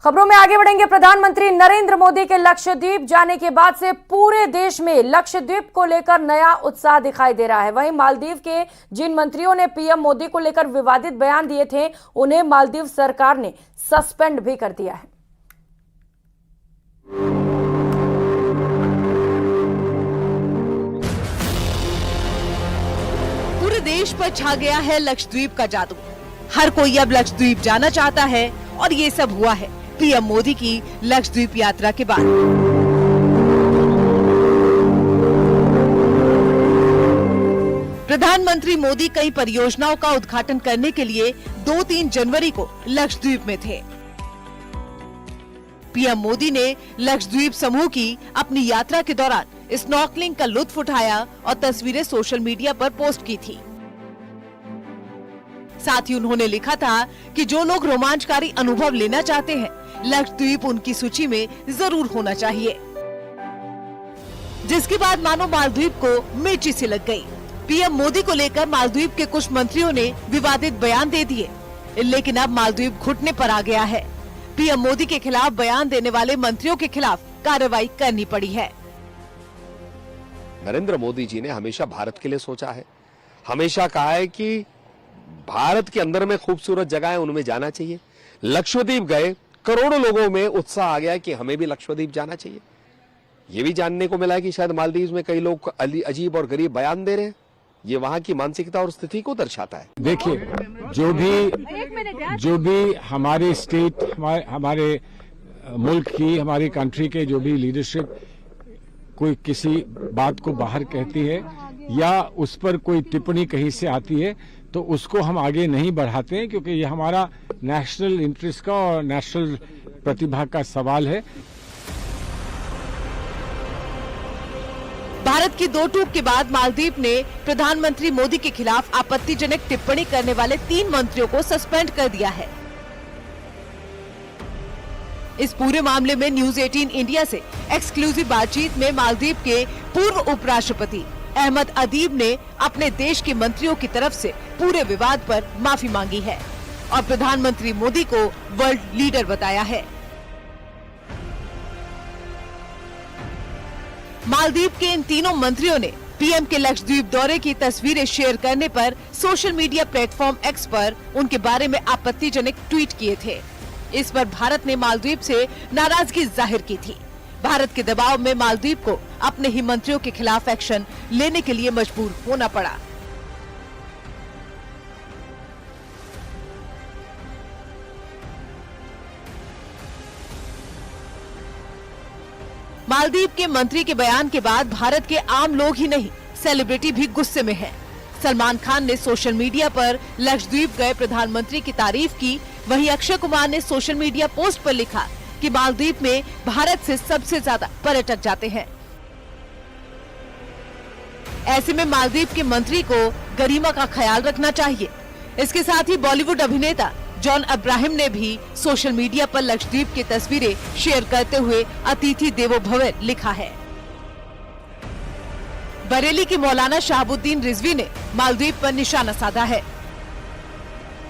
खबरों में आगे बढ़ेंगे। प्रधानमंत्री नरेंद्र मोदी के लक्षद्वीप जाने के बाद से पूरे देश में लक्षद्वीप को लेकर नया उत्साह दिखाई दे रहा है। वहीं मालदीव के जिन मंत्रियों ने पीएम मोदी को लेकर विवादित बयान दिए थे, उन्हें मालदीव सरकार ने सस्पेंड भी कर दिया है। पूरे देश पर छा गया है लक्षद्वीप का जादू। हर कोई अब लक्षद्वीप जाना चाहता है और ये सब हुआ है पीएम मोदी की लक्षद्वीप यात्रा के बाद। प्रधानमंत्री मोदी कई परियोजनाओं का उद्घाटन करने के लिए 2-3 जनवरी को लक्षद्वीप में थे। पीएम मोदी ने लक्षद्वीप समूह की अपनी यात्रा के दौरान स्नॉर्कलिंग का लुत्फ उठाया और तस्वीरें सोशल मीडिया पर पोस्ट की थी। साथ ही उन्होंने लिखा था कि जो लोग रोमांचकारी अनुभव लेना चाहते हैं, लक्षद्वीप उनकी सूची में जरूर होना चाहिए। जिसके बाद मानो मालदीव को मिर्ची सी लग गई। पीएम मोदी को लेकर मालदीव के कुछ मंत्रियों ने विवादित बयान दे दिए, लेकिन अब मालदीव घुटने पर आ गया है। पीएम मोदी के खिलाफ बयान देने वाले मंत्रियों के खिलाफ कार्रवाई करनी पड़ी है। नरेंद्र मोदी जी ने हमेशा भारत के लिए सोचा है, हमेशा कहा है कि भारत के अंदर में खूबसूरत जगह है, उनमें जाना चाहिए। लक्षद्वीप गए, करोड़ों लोगों में उत्साह आ गया कि हमें भी लक्षद्वीप जाना चाहिए। ये भी जानने को मिला है कि शायद मालदीव में कई लोग अजीब और गरीब बयान दे रहे हैं। ये वहां की मानसिकता और स्थिति को दर्शाता है। देखिए, जो भी हमारे स्टेट, हमारे मुल्क की, हमारी कंट्री के जो भी लीडरशिप कोई किसी बात को बाहर कहती है या उस पर कोई टिप्पणी कहीं से आती है, तो उसको हम आगे नहीं बढ़ाते हैं, क्योंकि ये हमारा नेशनल इंटरेस्ट का और नेशनल प्रतिभा का सवाल है। भारत की दो टूक के बाद मालदीव ने प्रधानमंत्री मोदी के खिलाफ आपत्तिजनक टिप्पणी करने वाले 3 मंत्रियों को सस्पेंड कर दिया है। इस पूरे मामले में न्यूज 18 इंडिया से एक्सक्लूसिव बातचीत में मालदीव के पूर्व उपराष्ट्रपति अहमद अदीब ने अपने देश के मंत्रियों की तरफ से पूरे विवाद पर माफी मांगी है और प्रधानमंत्री मोदी को वर्ल्ड लीडर बताया है। मालदीव के इन तीनों मंत्रियों ने पीएम के लक्षद्वीप दौरे की तस्वीरें शेयर करने पर सोशल मीडिया प्लेटफॉर्म एक्स पर उनके बारे में आपत्तिजनक ट्वीट किए थे। इस पर भारत ने मालदीव से नाराजगी जाहिर की थी। भारत के दबाव में मालदीव को अपने ही मंत्रियों के खिलाफ एक्शन लेने के लिए मजबूर होना पड़ा। मालदीव के मंत्री के बयान के बाद भारत के आम लोग ही नहीं, सेलिब्रिटी भी गुस्से में हैं। सलमान खान ने सोशल मीडिया पर लक्षद्वीप गए प्रधानमंत्री की तारीफ की। वहीं अक्षय कुमार ने सोशल मीडिया पोस्ट पर लिखा कि मालदीव में भारत से सबसे ज्यादा पर्यटक जाते हैं। ऐसे में मालदीव के मंत्री को गरिमा का ख्याल रखना चाहिए। इसके साथ ही बॉलीवुड अभिनेता जॉन अब्राहम ने भी सोशल मीडिया पर लक्षद्वीप की तस्वीरें शेयर करते हुए अतिथि देवो भव लिखा है। बरेली के मौलाना शहाबुद्दीन रिजवी ने मालदीव पर निशाना साधा है।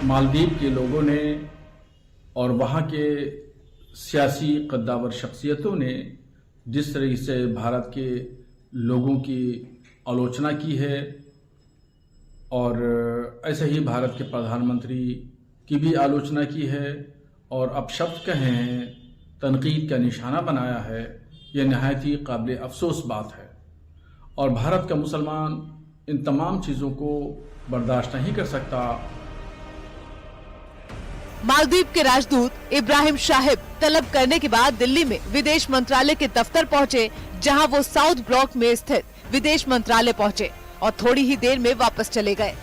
मालदीव के लोगों ने और वहां के सियासी कद्दावर शख्सियतों ने जिस तरह से भारत के लोगों की आलोचना की है और ऐसे ही भारत के प्रधानमंत्री की भी आलोचना की है और अब शब्द कहे हैं, तनकीद का निशाना बनाया है, यह नहायत ही काबिल अफसोस बात है और भारत का मुसलमान इन तमाम चीज़ों को बर्दाश्त नहीं कर सकता। मालदीव के राजदूत इब्राहिम शाहिब तलब करने के बाद दिल्ली में विदेश मंत्रालय के दफ्तर पहुंचे, जहां वो साउथ ब्लॉक में स्थित विदेश मंत्रालय पहुंचे और थोड़ी ही देर में वापस चले गए।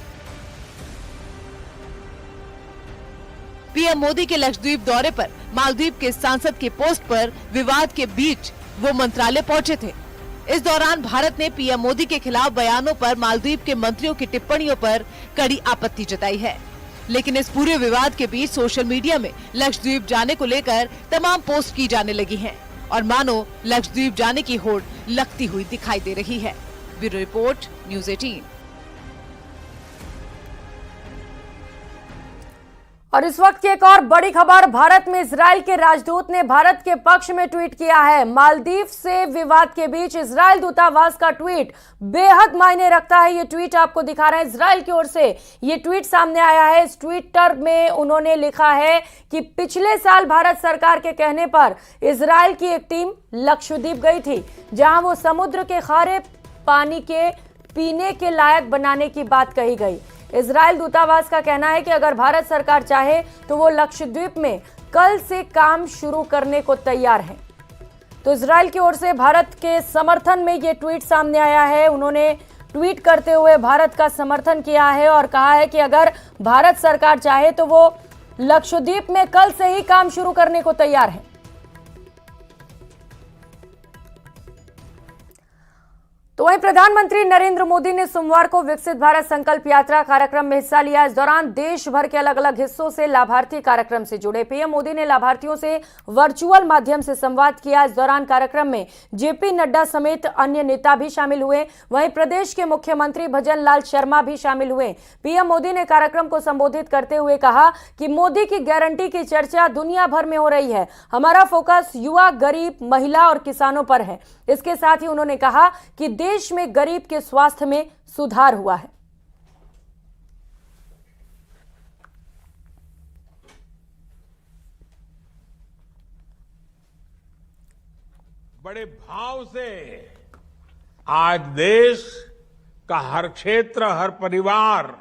पीएम मोदी के लक्षद्वीप दौरे पर मालदीव के सांसद के पोस्ट पर विवाद के बीच वो मंत्रालय पहुंचे थे। इस दौरान भारत ने पीएम मोदी के खिलाफ बयानों पर मालदीव के मंत्रियों की टिप्पणियों पर कड़ी आपत्ति जताई है। लेकिन इस पूरे विवाद के बीच सोशल मीडिया में लक्षद्वीप जाने को लेकर तमाम पोस्ट की जाने लगी हैं और मानो लक्षद्वीप जाने की होड़ लगती हुई दिखाई दे रही है। Bureau report, news 18। और इस वक्त की एक और बड़ी खबर, भारत में इजराइल के राजदूत ने भारत के पक्ष में ट्वीट किया है। मालदीव से विवाद के बीच इजराइल दूतावास का ट्वीट बेहद मायने रखता है। ये ट्वीट आपको दिखा रहे हैं, इजराइल की ओर से ये ट्वीट सामने आया है। इस ट्विटर में उन्होंने लिखा है कि पिछले साल भारत सरकार के कहने पर इजराइल की एक टीम लक्षद्वीप गई थी, जहां वो समुद्र के खारे पानी के पीने के लायक बनाने की बात कही गई। इजराइल दूतावास का कहना है कि अगर भारत सरकार चाहे तो वो लक्षद्वीप में कल से काम शुरू करने को तैयार है। तो इजराइल की ओर से भारत के समर्थन में ये ट्वीट सामने आया है। उन्होंने ट्वीट करते हुए भारत का समर्थन किया है और कहा है कि अगर भारत सरकार चाहे तो वो लक्षद्वीप में कल से ही काम शुरू करने को तैयार है। तो वहीं प्रधानमंत्री नरेंद्र मोदी ने सोमवार को विकसित भारत संकल्प यात्रा कार्यक्रम में हिस्सा लिया। इस दौरान देश भर के अलग अलग हिस्सों से लाभार्थी कार्यक्रम से जुड़े। पीएम मोदी ने लाभार्थियों से वर्चुअल माध्यम से संवाद किया। इस दौरान कार्यक्रम में जेपी नड्डा समेत अन्य नेता भी शामिल हुए। वहीं प्रदेश के मुख्यमंत्री भजन लाल शर्मा भी शामिल हुए। पीएम मोदी ने कार्यक्रम को संबोधित करते हुए कहा कि मोदी की गारंटी की चर्चा दुनिया भर में हो रही है। हमारा फोकस युवा, गरीब, महिला और किसानों पर है। इसके साथ ही उन्होंने कहा कि देश में गरीब के स्वास्थ्य में सुधार हुआ है। बड़े भाव से आज देश का हर क्षेत्र, हर परिवार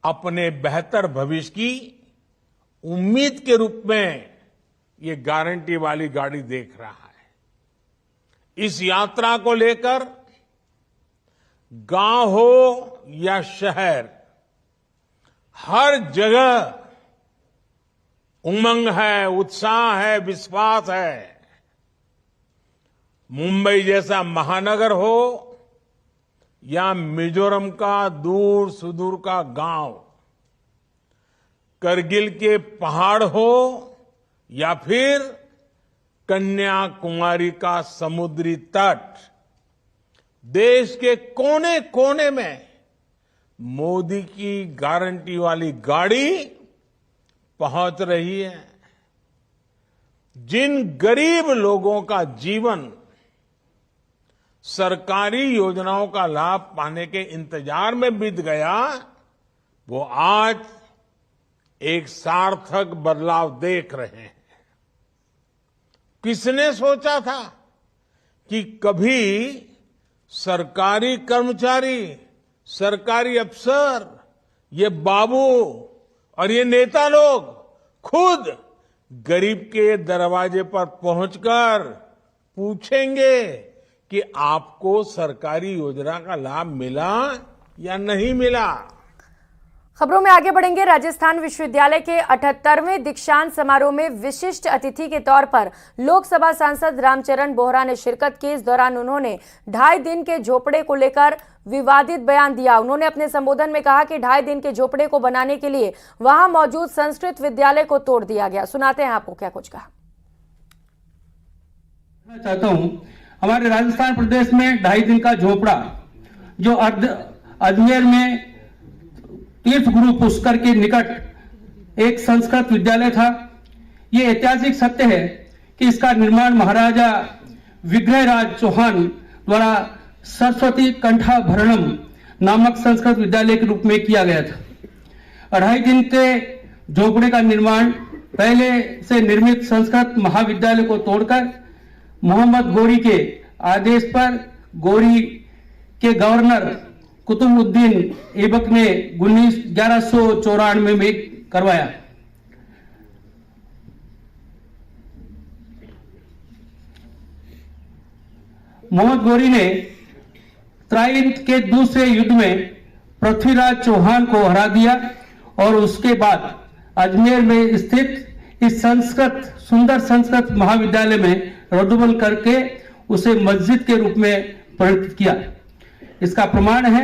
अपने बेहतर भविष्य की उम्मीद के रूप में ये गारंटी वाली गाड़ी देख रहा है। इस यात्रा को लेकर गांव हो या शहर, हर जगह उमंग है, उत्साह है, विश्वास है। मुंबई जैसा महानगर हो या मिजोरम का दूर सुदूर का गांव, करगिल के पहाड़ हो या फिर कन्याकुमारी का समुद्री तट, देश के कोने कोने में मोदी की गारंटी वाली गाड़ी पहुंच रही है। जिन गरीब लोगों का जीवन सरकारी योजनाओं का लाभ पाने के इंतजार में बीत गया, वो आज एक सार्थक बदलाव देख रहे हैं। किसने सोचा था कि कभी सरकारी कर्मचारी, सरकारी अफसर, ये बाबू और ये नेता लोग खुद गरीब के दरवाजे पर पहुंचकर पूछेंगे कि आपको सरकारी योजना का लाभ मिला या नहीं मिला। खबरों में आगे बढ़ेंगे। राजस्थान विश्वविद्यालय के 78वें दीक्षांत समारोह में विशिष्ट अतिथि के तौर पर लोकसभा सांसद रामचरण बोहरा ने शिरकत की। इस दौरान उन्होंने 2.5 दिन के झोपड़े को लेकर विवादित बयान दिया। उन्होंने अपने संबोधन में कहा कि 2.5 दिन के झोपड़े को बनाने के लिए वहां मौजूद संस्कृत विद्यालय को तोड़ दिया गया। सुनाते हैं आपको क्या कुछ कहा। मैं चाहता हूं हमारे राजस्थान प्रदेश में 2.5 दिन का झोपड़ा जो अजमेर में तीर्थ गुरु पुष्कर के निकट एक संस्कृत विद्यालय था, ये ऐतिहासिक सत्य है कि इसका निर्माण महाराजा विग्रहराज चौहान द्वारा सरस्वती कंठाभरणम नामक संस्कृत विद्यालय के रूप में किया गया था। 2.5 दिन के झोपड़े का निर्माण पहले से निर्मित संस्कृत महाविद्यालय को तोड़कर मोहम्मद गोरी के आदेश पर गोरी के गवर्नर कुतुबुद्दीन ऐबक ने 1194 में करवाया। मोहम्मद गोरी ने त्राइंत के दूसरे युद्ध में पृथ्वीराज चौहान को हरा दिया और उसके बाद अजमेर में स्थित इस सुंदर संस्कृत महाविद्यालय में रद्दबंद करके उसे मस्जिद के रूप में परिणत किया। इसका प्रमाण है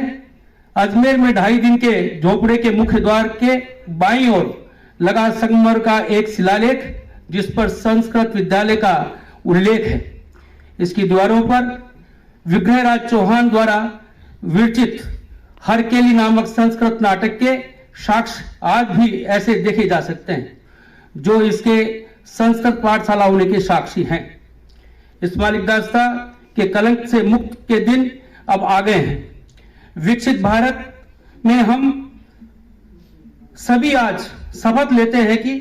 अजमेर में 2.5 दिन के झोपड़े के मुख्य द्वार के बाईं ओर लगा संगमरमर का एक शिलालेख, जिस पर संस्कृत विद्यालय का उल्लेख है। इसकी दीवारों पर विग्रहराज चौहान द्वारा विरचित हरकेली नामक संस्कृत नाटक के साक्ष्य आज भी ऐसे देखे जा सकते हैं, जो इसके संस्कृत पाठशाला होने के साक्षी हैं। इस्माइल दास्ता के कलंक से मुक्त के दिन अब आ गए हैं। विकसित भारत में हम सभी आज शपथ लेते हैं कि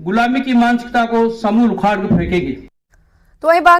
गुलामी की मानसिकता को समूल उखाड़ कर फेंकेंगे। तो वहीं